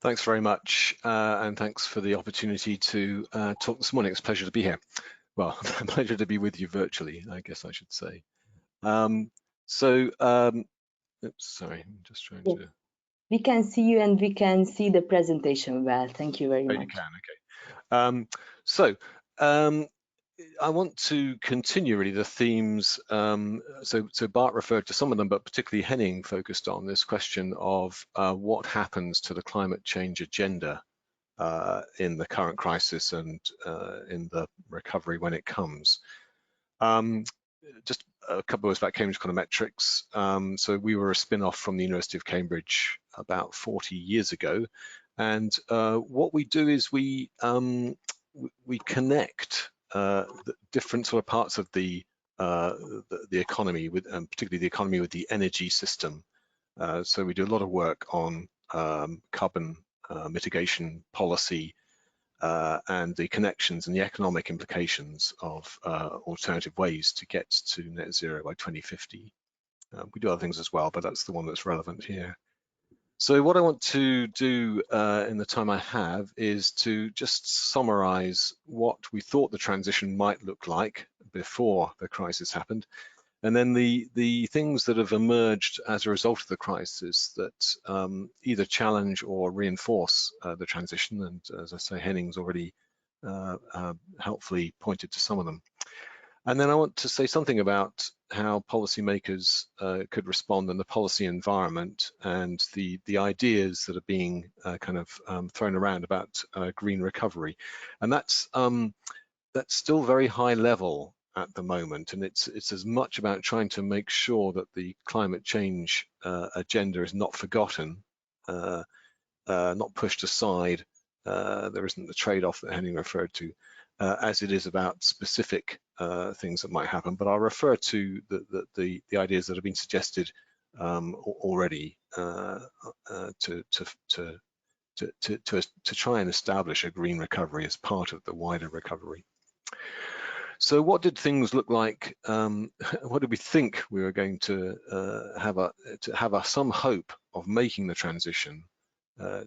Thanks very much, and thanks for the opportunity to talk this morning. It's a pleasure to be here. Well, a pleasure to be with you virtually, I guess I should say. Oops, sorry, I'm just trying to... We can see you and we can see the presentation well. Thank you very much. You can, okay. I want to continue really the themes. So Bart referred to some of them, but particularly Henning focused on this question of what happens to the climate change agenda in the current crisis and in the recovery when it comes. Just a couple of words about Cambridge Econometrics. So we were a spin-off from the University of Cambridge about 40 years ago, and what we do is we connect the different sort of parts of the economy, with, and particularly the economy with the energy system. So we do a lot of work on carbon mitigation policy and the connections and the economic implications of alternative ways to get to net zero by 2050. We do other things as well, but that's the one that's relevant here. So what I want to do in the time I have is to just summarize what we thought the transition might look like before the crisis happened, and then the things that have emerged as a result of the crisis that either challenge or reinforce the transition. And as I say, Henning's already helpfully pointed to some of them. And then I want to say something about how policymakers could respond in the policy environment and the ideas that are being kind of thrown around about green recovery. And that's still very high level at the moment, and it's as much about trying to make sure that the climate change agenda is not forgotten, not pushed aside. There isn't the trade-off that Henning referred to, as it is about specific things that might happen. But I'll refer to the ideas that have been suggested already to try and establish a green recovery as part of the wider recovery. So what did things look like? What did we think we were going to have some hope of making the transition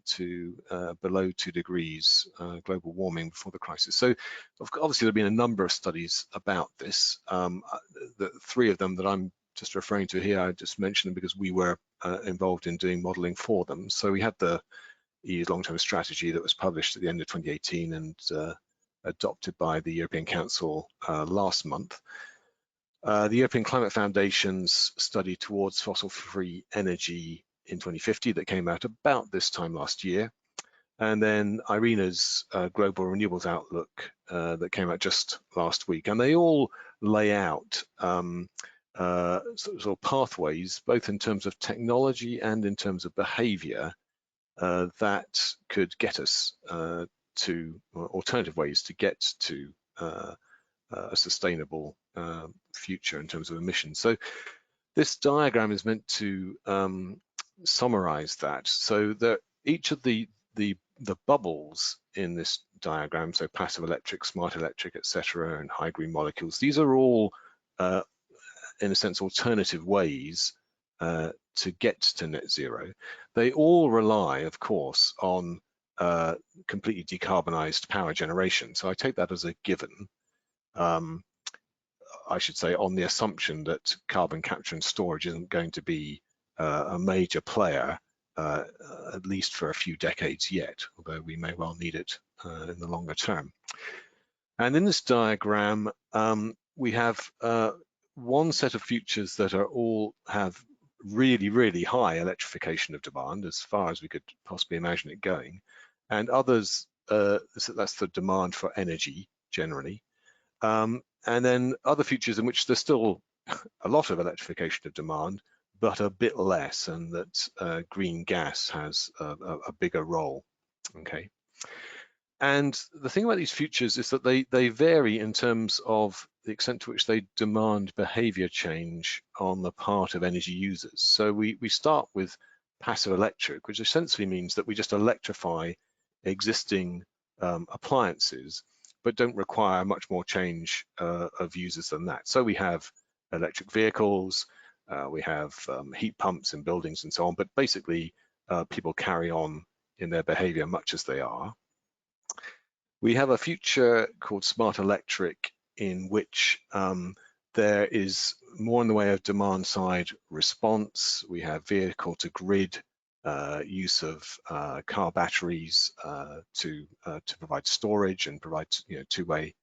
to below 2 degrees global warming before the crisis? So obviously there have been a number of studies about this. The three of them that I'm just referring to here, I just mentioned them because we were involved in doing modeling for them. So we had the EU's long-term strategy that was published at the end of 2018 and adopted by the European Council last month. The European Climate Foundation's study towards fossil-free energy in 2050 that came out about this time last year. And then IRENA's Global Renewables Outlook that came out just last week. And they all lay out sort of pathways, both in terms of technology and in terms of behavior that could get us to alternative ways to get to a sustainable future in terms of emissions. So this diagram is meant to summarize that. So that each of the bubbles in this diagram, so passive electric, smart electric, etc., and high green molecules, these are all in a sense alternative ways to get to net zero. They all rely, of course, on completely decarbonized power generation. So I take that as a given. I should say on the assumption that carbon capture and storage isn't going to be a major player, at least for a few decades yet, although we may well need it in the longer term. And in this diagram, we have one set of futures that are all have really, really high electrification of demand, as far as we could possibly imagine it going, and others, that's the demand for energy generally. And then other futures in which there's still a lot of electrification of demand, but a bit less, and that green gas has a bigger role, okay? And the thing about these futures is that they vary in terms of the extent to which they demand behavior change on the part of energy users. So we start with passive electric, which essentially means that we just electrify existing appliances, but don't require much more change of users than that. So we have electric vehicles, we have heat pumps in buildings and so on, but basically people carry on in their behavior much as they are. We have a future called smart electric, in which there is more in the way of demand side response. We have vehicle to grid use of car batteries to provide storage and provide two-way,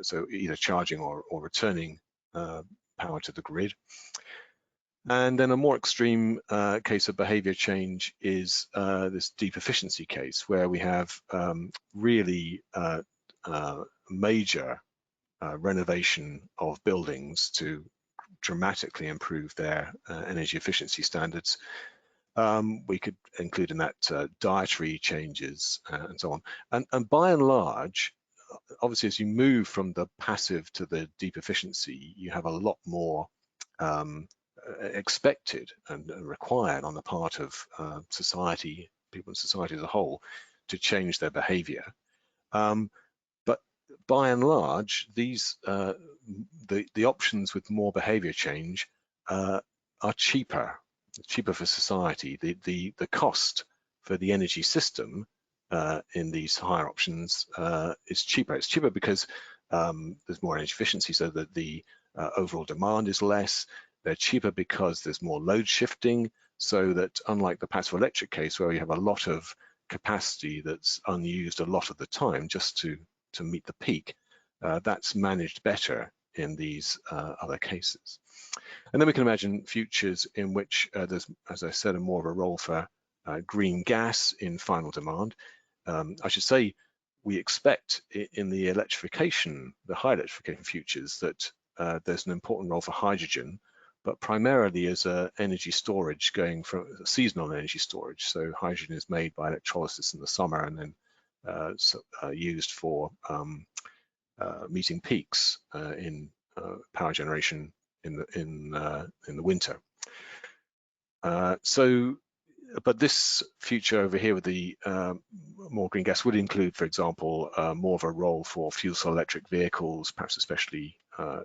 so either charging or returning power to the grid. And then a more extreme case of behavior change is this deep efficiency case, where we have really major renovation of buildings to dramatically improve their energy efficiency standards. We could include in that dietary changes and so on. And by and large, obviously, as you move from the passive to the deep efficiency, you have a lot more expected and required on the part of society, people in society as a whole, to change their behavior. But by and large, these the options with more behavior change are cheaper for society. The cost for the energy system in these higher options is cheaper. It's cheaper because there's more energy efficiency, so that the overall demand is less. They're cheaper because there's more load shifting, so that unlike the passive electric case, where you have a lot of capacity that's unused a lot of the time just to meet the peak, that's managed better in these other cases. And then we can imagine futures in which there's, as I said, more of a role for green gas in final demand. I should say, we expect in the electrification, the high electrification futures, that there's an important role for hydrogen, but primarily as energy storage, going from seasonal energy storage. So hydrogen is made by electrolysis in the summer and then used for meeting peaks in power generation in the winter. But this future over here with the more green gas would include, for example, more of a role for fuel cell electric vehicles, perhaps especially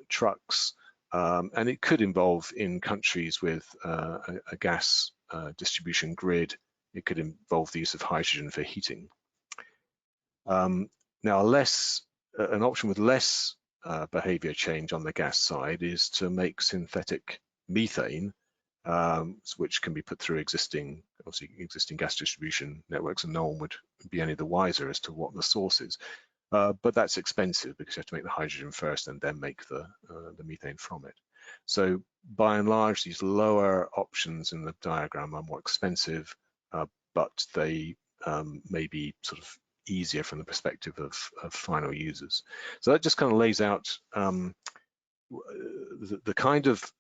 trucks. And it could involve, in countries with a gas distribution grid, it could involve the use of hydrogen for heating. Now, an option with less behavior change on the gas side is to make synthetic methane, which can be put through existing gas distribution networks, and no one would be any the wiser as to what the source is. But that's expensive because you have to make the hydrogen first and then make the methane from it. So by and large, these lower options in the diagram are more expensive, but they may be sort of easier from the perspective of final users. So that just kind of lays out the kind of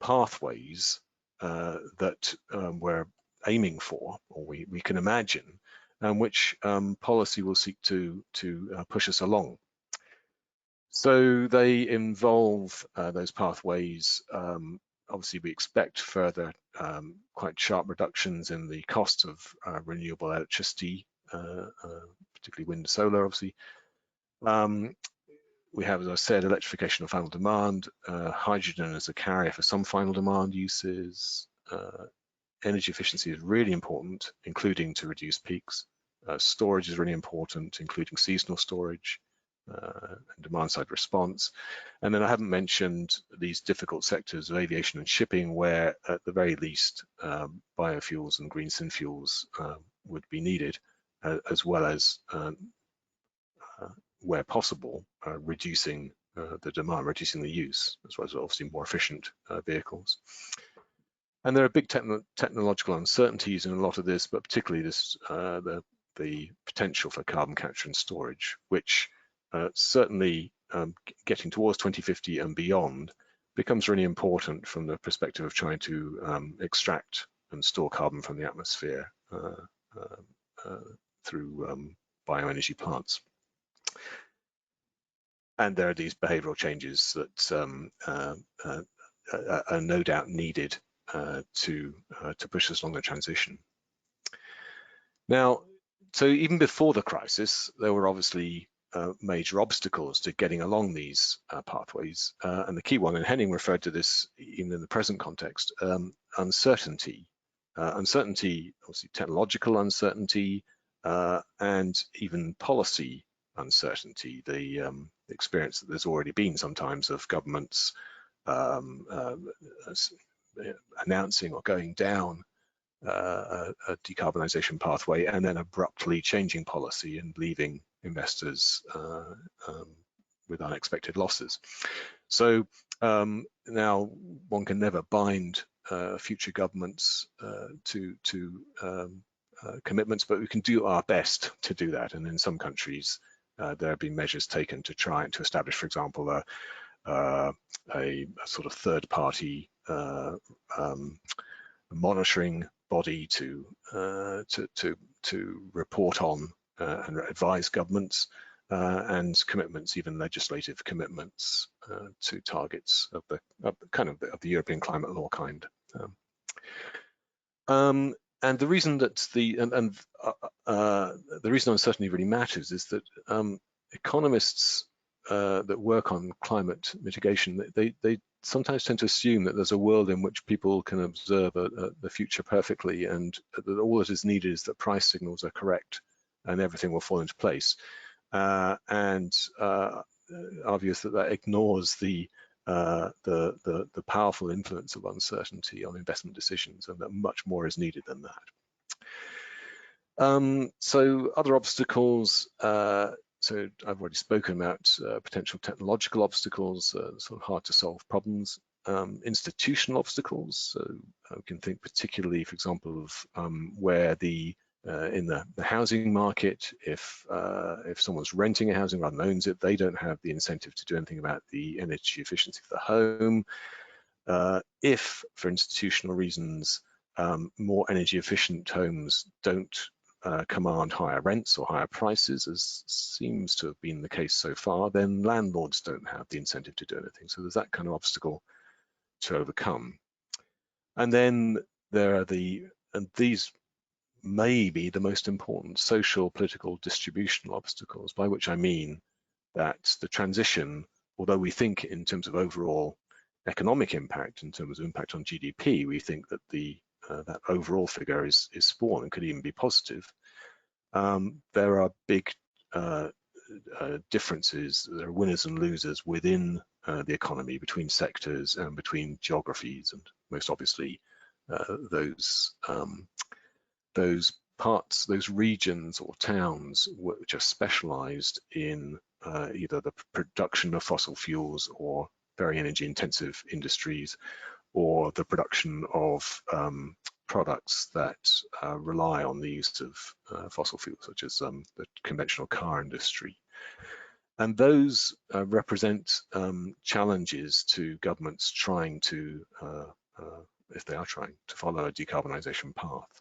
pathways that we're aiming for, or we can imagine, which policy will seek to push us along. So they involve those pathways. Obviously, we expect further quite sharp reductions in the cost of renewable electricity, particularly wind and solar, obviously. We have, as I said, electrification of final demand, hydrogen as a carrier for some final demand uses. Energy efficiency is really important, including to reduce peaks. Storage is really important, including seasonal storage. And demand side response. And then I haven't mentioned these difficult sectors of aviation and shipping, where at the very least biofuels and green synfuels would be needed, as well as where possible reducing the demand, reducing the use, as well as obviously more efficient vehicles. And there are big technological uncertainties in a lot of this, but particularly this the potential for carbon capture and storage, which certainly getting towards 2050 and beyond becomes really important from the perspective of trying to extract and store carbon from the atmosphere through bioenergy plants. And there are these behavioral changes that are no doubt needed to push us along the transition. Now, so even before the crisis, there were obviously major obstacles to getting along these pathways. And the key one, and Henning referred to this even in the present context, uncertainty. uncertainty, obviously technological uncertainty, and even policy uncertainty. The experience that there's already been sometimes of governments announcing or going down a decarbonisation pathway and then abruptly changing policy and leaving investors with unexpected losses. So now one can never bind future governments to commitments, but we can do our best to do that. And in some countries, there have been measures taken to try and to establish, for example, a sort of third-party monitoring body to report on and advise governments and commitments, even legislative commitments to targets of the the European climate law kind. And the reason that the reason uncertainty really matters is that economists that work on climate mitigation, they sometimes tend to assume that there's a world in which people can observe the future perfectly, and that all that is needed is that price signals are correct and everything will fall into place. And our view is that that ignores the powerful influence of uncertainty on investment decisions, and that much more is needed than that. So other obstacles, so I've already spoken about potential technological obstacles, sort of hard to solve problems, institutional obstacles. So we can think particularly, for example, of where in the housing market, if someone's renting a housing rather than owns it, they don't have the incentive to do anything about the energy efficiency of the home. If, for institutional reasons, more energy efficient homes don't command higher rents or higher prices, as seems to have been the case so far, then landlords don't have the incentive to do anything. So there's that kind of obstacle to overcome. And then there are and these may be the most important social, political, distributional obstacles, by which I mean that the transition, although we think in terms of overall economic impact, in terms of impact on GDP, we think that that overall figure is small and could even be positive. There are big differences. There are winners and losers within the economy, between sectors and between geographies, and most obviously those parts, those regions or towns which are specialized in either the production of fossil fuels or very energy intensive industries, or the production of products that rely on the use of fossil fuels, such as the conventional car industry. And those represent challenges to governments trying to, if they are trying to follow a decarbonisation path.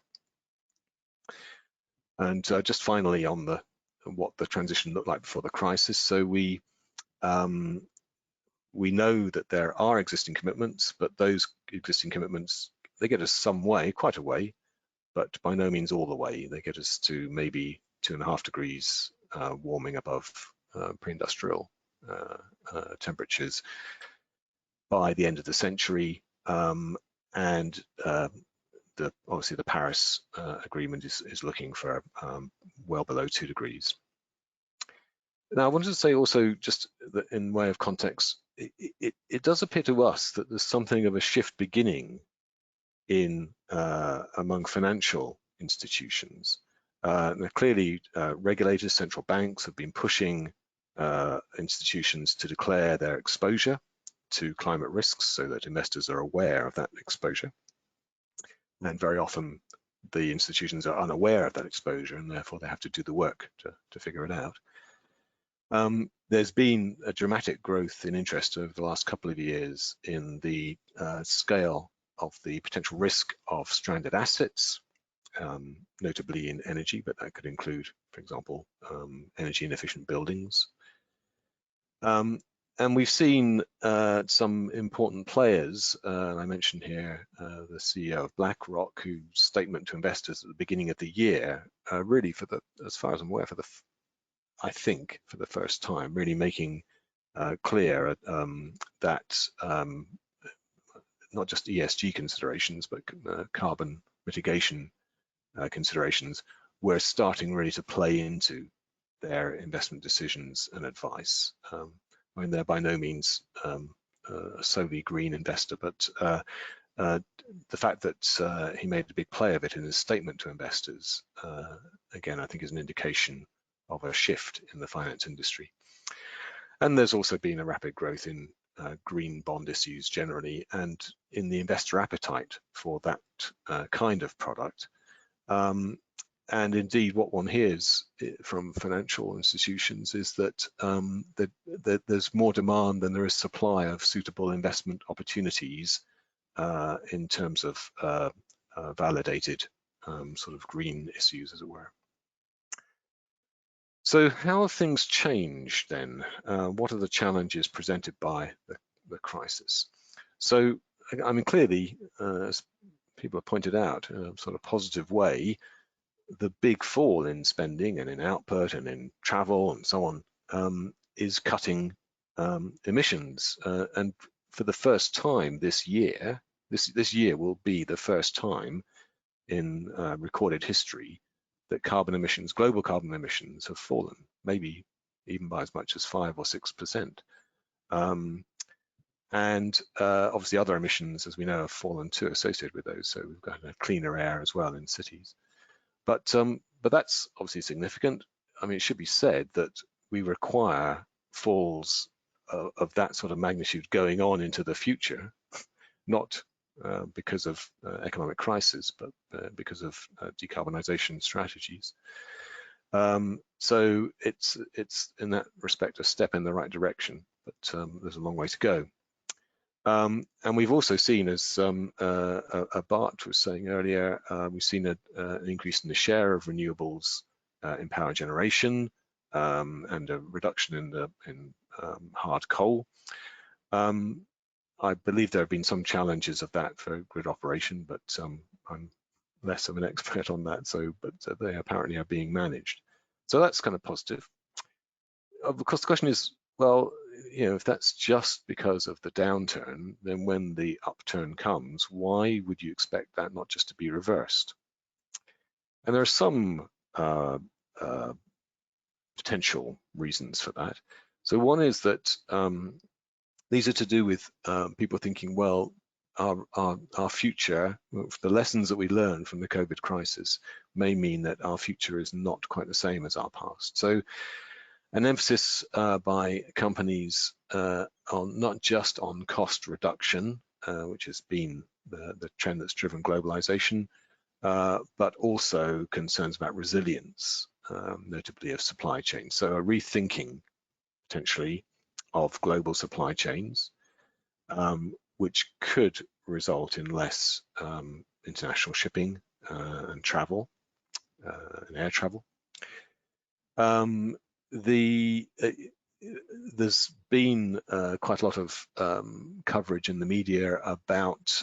And just finally on what the transition looked like before the crisis. So we know that there are existing commitments, but those existing commitments, they get us some way, quite a way, but by no means all the way. They get us to maybe 2.5 degrees warming above pre-industrial temperatures by the end of the century. Obviously the Paris Agreement is looking for well below 2 degrees. Now, I wanted to say also, just that in way of context, it does appear to us that there's something of a shift beginning in among financial institutions. Clearly, regulators, central banks have been pushing institutions to declare their exposure to climate risks so that investors are aware of that exposure. And very often the institutions are unaware of that exposure, and therefore they have to do the work to figure it out. There's been a dramatic growth in interest over the last couple of years in the scale of the potential risk of stranded assets, notably in energy, but that could include, for example, energy inefficient buildings. And we've seen some important players. I mentioned here the CEO of BlackRock, whose statement to investors at the beginning of the year, really as far as I'm aware, I think for the first time, really making clear that not just ESG considerations, but carbon mitigation considerations were starting really to play into their investment decisions and advice. I mean, they're by no means a solely green investor, but the fact that he made a big play of it in his statement to investors, again, I think is an indication of a shift in the finance industry. And there's also been a rapid growth in green bond issues generally, and in the investor appetite for that kind of product. And indeed, what one hears from financial institutions is that, there's more demand than there is supply of suitable investment opportunities in terms of validated sort of green issues, as it were. So how have things changed then? What are the challenges presented by the crisis? So, I mean, clearly, as people have pointed out, in a sort of positive way, the big fall in spending and in output and in travel and so on is cutting emissions. And for the first time this year, this year will be the first time in recorded history that carbon emissions, global carbon emissions, have fallen, maybe even by as much as 5 or 6%. And obviously other emissions, as we know, have fallen too, associated with those. So we've got a cleaner air as well in cities. But that's obviously significant. I mean, it should be said that we require falls of that sort of magnitude going on into the future, not because of economic crisis, but because of decarbonisation strategies. So it's in that respect a step in the right direction, but there's a long way to go. And we've also seen, as Bart was saying earlier, we've seen an increase in the share of renewables in power generation and a reduction in hard coal. I believe there have been some challenges of that for grid operation, but I'm less of an expert on that. But they apparently are being managed. So that's kind of positive. Of course, the question is, well, you know, if that's just because of the downturn, then when the upturn comes, why would you expect that not just to be reversed? And there are some potential reasons for that. So one is that these are to do with people thinking, well, our future, the lessons that we learned from the COVID crisis may mean that our future is not quite the same as our past. So an emphasis by companies on not just on cost reduction, which has been the trend that's driven globalization, but also concerns about resilience, notably of supply chains. So a rethinking potentially of global supply chains, which could result in less international shipping and travel, and air travel. There's been quite a lot of coverage in the media about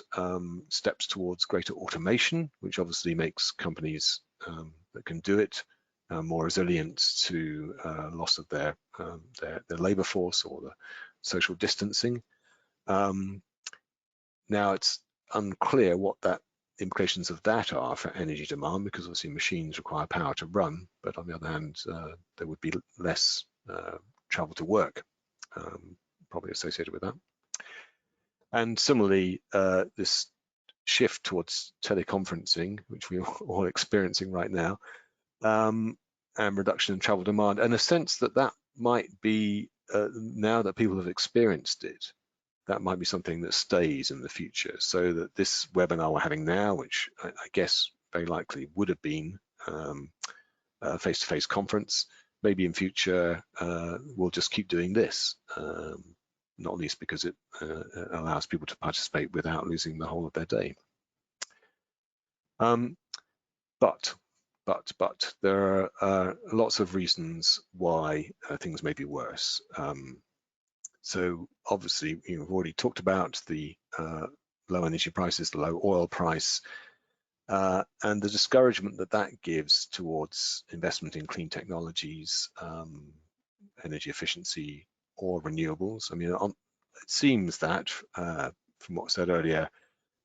steps towards greater automation, which obviously makes companies that can do it more resilient to loss of their labor force or the social distancing. Now it's unclear what that implications of that are for energy demand, because obviously machines require power to run, but on the other hand, there would be less travel to work, probably associated with that. And similarly, this shift towards teleconferencing, which we're all experiencing right now, and reduction in travel demand, and a sense that that might be, now that people have experienced it, that might be something that stays in the future. So that this webinar we're having now, which I guess very likely would have been a face-to-face conference, maybe in future we'll just keep doing this, not least because it allows people to participate without losing the whole of their day. But there are lots of reasons why things may be worse. So obviously, we've already talked about the low energy prices, the low oil price, and the discouragement that that gives towards investment in clean technologies, energy efficiency, or renewables. I mean, it seems that, from what was said earlier,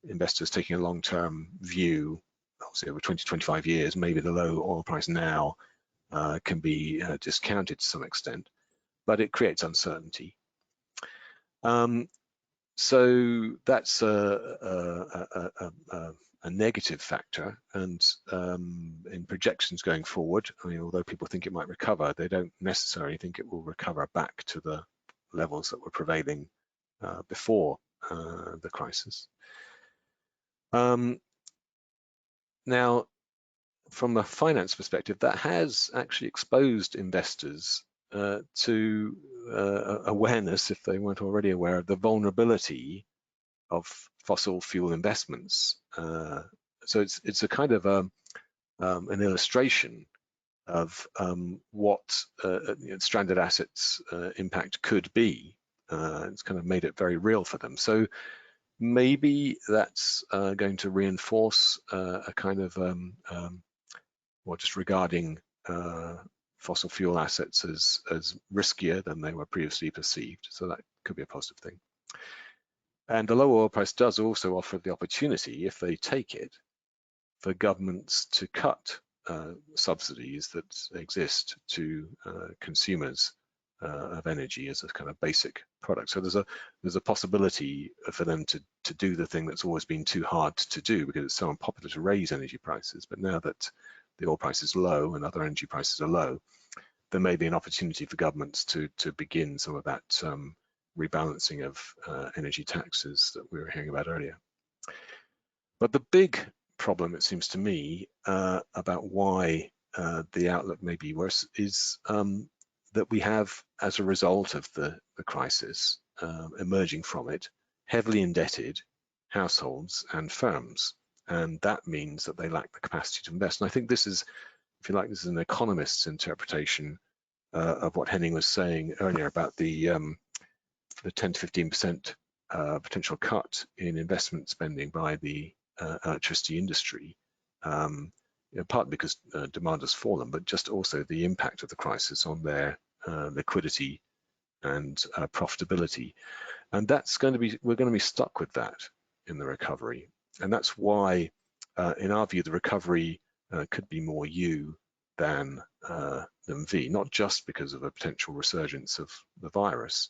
investors taking a long-term view obviously over 20, 25 years, maybe the low oil price now can be discounted to some extent, but it creates uncertainty. So that's a negative factor, and in projections going forward, I mean, although people think it might recover, they don't necessarily think it will recover back to the levels that were prevailing before the crisis. Now, from a finance perspective, that has actually exposed investors to awareness, if they weren't already aware, of the vulnerability of fossil fuel investments. So it's a kind of an illustration of what stranded assets impact could be. It's kind of made it very real for them. So maybe that's going to reinforce a kind of or just regarding fossil fuel assets as riskier than they were previously perceived. So that could be a positive thing. And the low oil price does also offer the opportunity, if they take it, for governments to cut subsidies that exist to consumers of energy as a kind of basic product. So there's a possibility for them to do the thing that's always been too hard to do because it's so unpopular to raise energy prices. But now that the oil price is low and other energy prices are low, there may be an opportunity for governments to begin some of that rebalancing of energy taxes that we were hearing about earlier. But the big problem, it seems to me, about why the outlook may be worse is that we have, as a result of the crisis, emerging from it, heavily indebted households and firms. And that means that they lack the capacity to invest. And I think this is, if you like, this is an economist's interpretation of what Henning was saying earlier about the 10 to 15% potential cut in investment spending by the electricity industry, partly because demand has fallen, but just also the impact of the crisis on their liquidity and profitability. And that's going to be, we're going to be stuck with that in the recovery. And that's why, in our view, the recovery could be more U than V, not just because of a potential resurgence of the virus,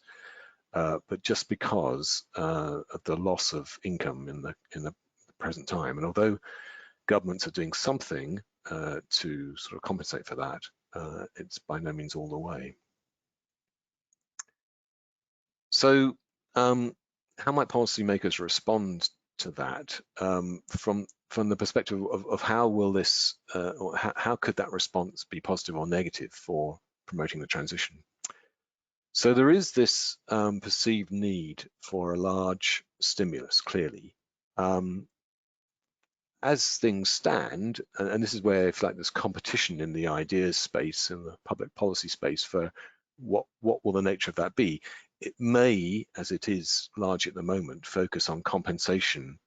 but just because of the loss of income in the present time. And although governments are doing something to sort of compensate for that, it's by no means all the way. So how might policymakers respond to that from the perspective of how will this, or how could that response be positive or negative for promoting the transition? So there is this perceived need for a large stimulus, clearly. As things stand, and this is where, if like, there's competition in the ideas space and the public policy space for what will the nature of that be, it may, as it is largely at the moment, focus on compensation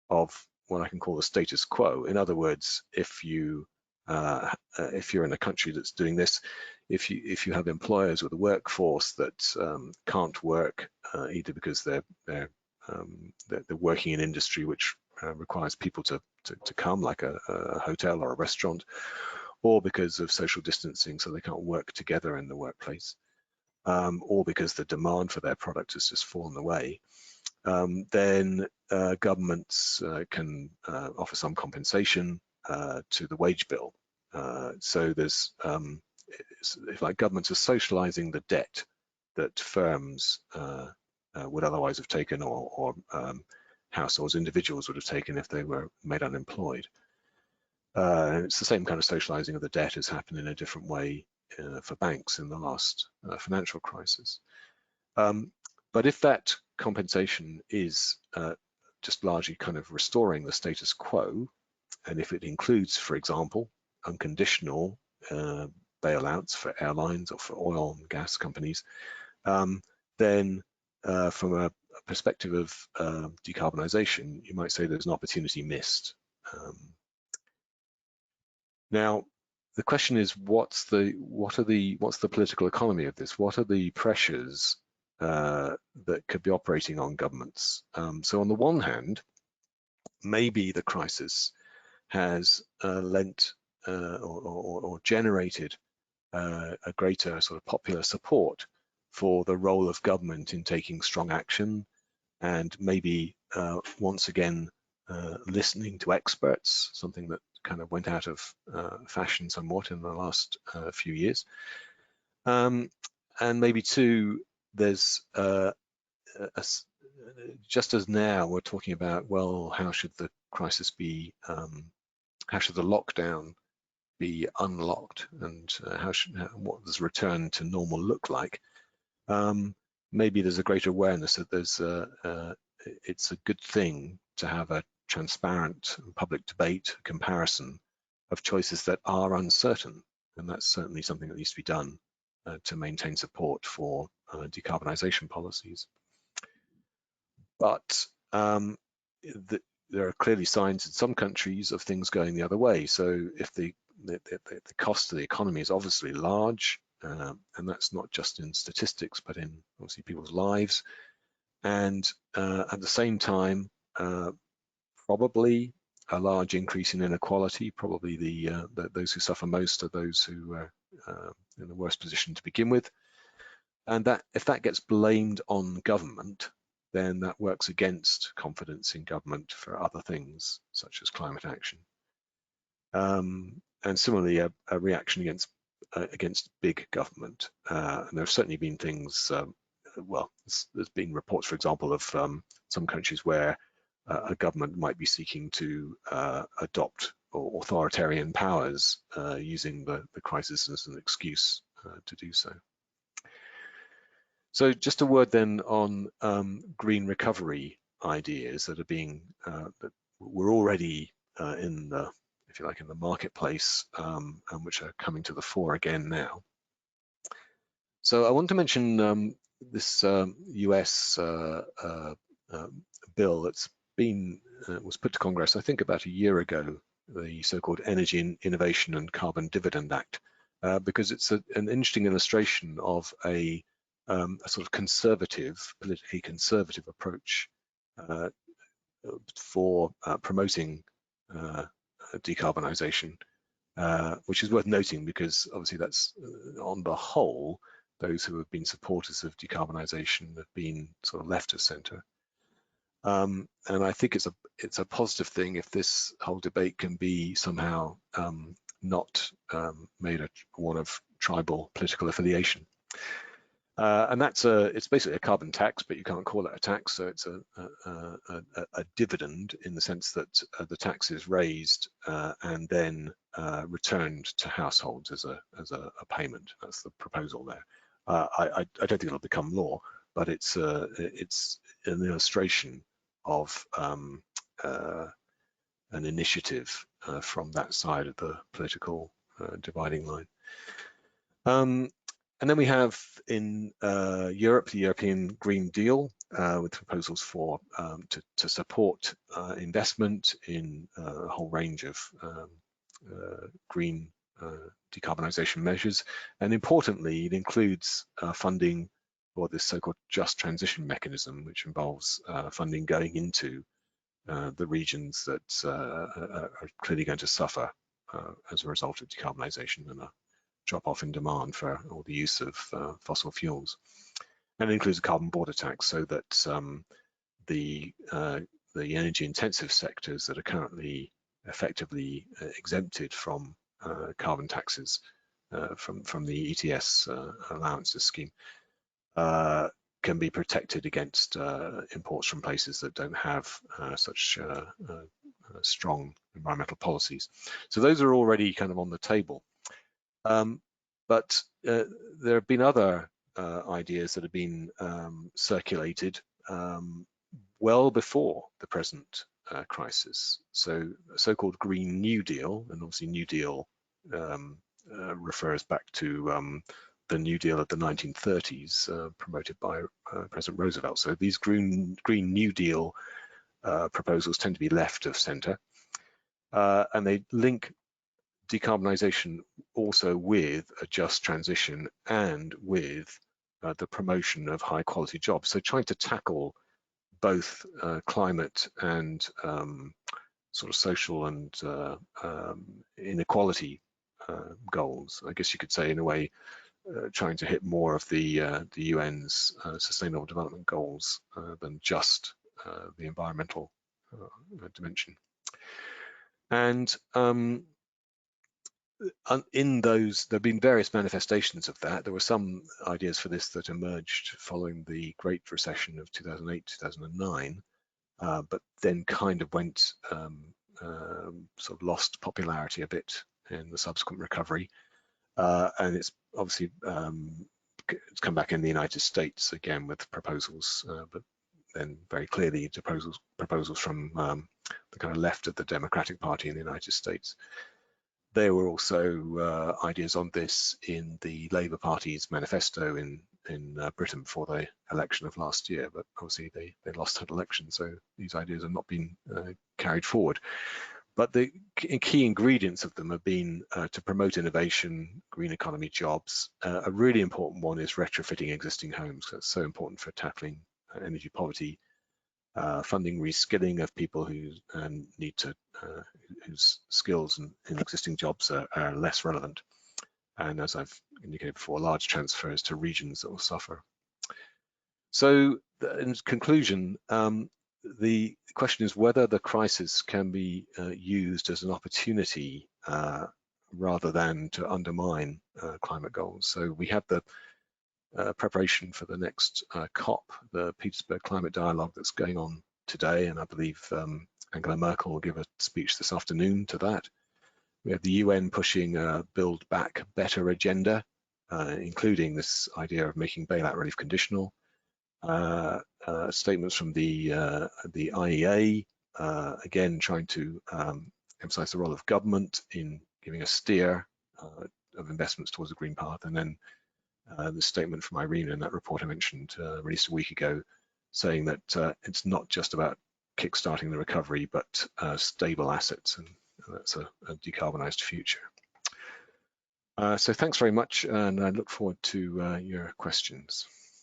of what I can call the status quo. In other words, if you're in a country that's doing this, if you have employers with a workforce that can't work either because they're working in industry which requires people to come, like a hotel or a restaurant, or because of social distancing, so they can't work together in the workplace, or because the demand for their product has just fallen away, then governments can offer some compensation to the wage bill. So there's, if like, governments are socializing the debt that firms would otherwise have taken, or households, individuals would have taken if they were made unemployed. It's the same kind of socializing of the debt has happened in a different way for banks in the last financial crisis. But if that compensation is just largely kind of restoring the status quo, and if it includes, for example, unconditional bailouts for airlines or for oil and gas companies, then from a perspective of decarbonisation, you might say there's an opportunity missed. Now, the question is, what's the political economy of this? What are the pressures that could be operating on governments? So on the one hand, maybe the crisis has lent or generated a greater sort of popular support for the role of government in taking strong action, and maybe once again listening to experts, something that kind of went out of fashion somewhat in the last few years. And maybe two, there's just as now we're talking about, well, how should the crisis be, how should the lockdown be unlocked, and what does return to normal look like? Maybe there's a greater awareness that it's a good thing to have a transparent public debate, comparison of choices that are uncertain, and that's certainly something that needs to be done to maintain support for decarbonisation policies. But there are clearly signs in some countries of things going the other way. So if the cost of the economy is obviously large, and that's not just in statistics, but in obviously people's lives, and at the same time, probably a large increase in inequality. Probably those who suffer most are those who are in the worst position to begin with, and that if that gets blamed on government, then that works against confidence in government for other things, such as climate action. And similarly, a reaction against big government. And there have certainly been things, well, there's been reports, for example, of some countries where a government might be seeking to adopt authoritarian powers using the crisis as an excuse to do so. So just a word then on green recovery ideas that are being, that we're already in the, if you like, in the marketplace, and which are coming to the fore again now. So I want to mention this US bill that's been, was put to Congress, I think about a year ago, the so-called Energy Innovation and Carbon Dividend Act, because it's an interesting illustration of a sort of conservative, politically conservative approach for promoting decarbonisation, which is worth noting because obviously that's on the whole, those who have been supporters of decarbonisation have been sort of left of centre. And I think it's a positive thing if this whole debate can be somehow not made one of tribal political affiliation. And it's basically a carbon tax, but you can't call it a tax. So it's a dividend in the sense that the tax is raised and then returned to households as a payment. That's the proposal there. I don't think it'll become law, but it's an illustration of an initiative from that side of the political dividing line. And then we have in Europe, the European Green Deal, with proposals for to support investment in a whole range of green decarbonisation measures. And importantly, it includes funding for this so-called just transition mechanism, which involves funding going into the regions that are clearly going to suffer as a result of decarbonisation and a drop off in demand for all the use of fossil fuels. And it includes a carbon border tax so that the energy intensive sectors that are currently effectively exempted from carbon taxes from the ETS allowances scheme can be protected against imports from places that don't have such strong environmental policies. So those are already kind of on the table. But there have been other ideas that have been circulated well before the present crisis. So a so-called Green New Deal, and obviously New Deal refers back to the New Deal of the 1930s promoted by President Roosevelt. So these Green New Deal proposals tend to be left of centre, and they link decarbonisation also with a just transition and with the promotion of high quality jobs. So trying to tackle both climate and sort of social and inequality goals. I guess you could say, in a way, trying to hit more of the UN's Sustainable Development Goals than just the environmental dimension. And in those, there have been various manifestations of that. There were some ideas for this that emerged following the Great Recession of 2008, 2009, but then kind of went sort of lost popularity a bit in the subsequent recovery. And it's obviously it's come back in the United States again with proposals, but then very clearly proposals from the kind of left of the Democratic Party in the United States. There were also ideas on this in the Labour Party's manifesto in Britain before the election of last year, but obviously they lost that election, so these ideas have not been carried forward. But the key ingredients of them have been to promote innovation, green economy, jobs. A really important one is retrofitting existing homes. That's so important for tackling energy poverty. Funding reskilling of people who need to, whose skills in existing jobs are less relevant. And as I've indicated before, large transfers to regions that will suffer. So in conclusion, the question is whether the crisis can be used as an opportunity rather than to undermine climate goals. So we have the preparation for the next COP, the Petersburg Climate Dialogue, that's going on today, and I believe Angela Merkel will give a speech this afternoon to that. We have the UN pushing a Build Back Better agenda, including this idea of making bailout relief conditional. Statements from the IEA, again trying to emphasize the role of government in giving a steer of investments towards a green path, and then the statement from Irene in that report I mentioned released a week ago, saying that it's not just about kickstarting the recovery, but stable assets, and that's a decarbonised future. So thanks very much, and I look forward to your questions.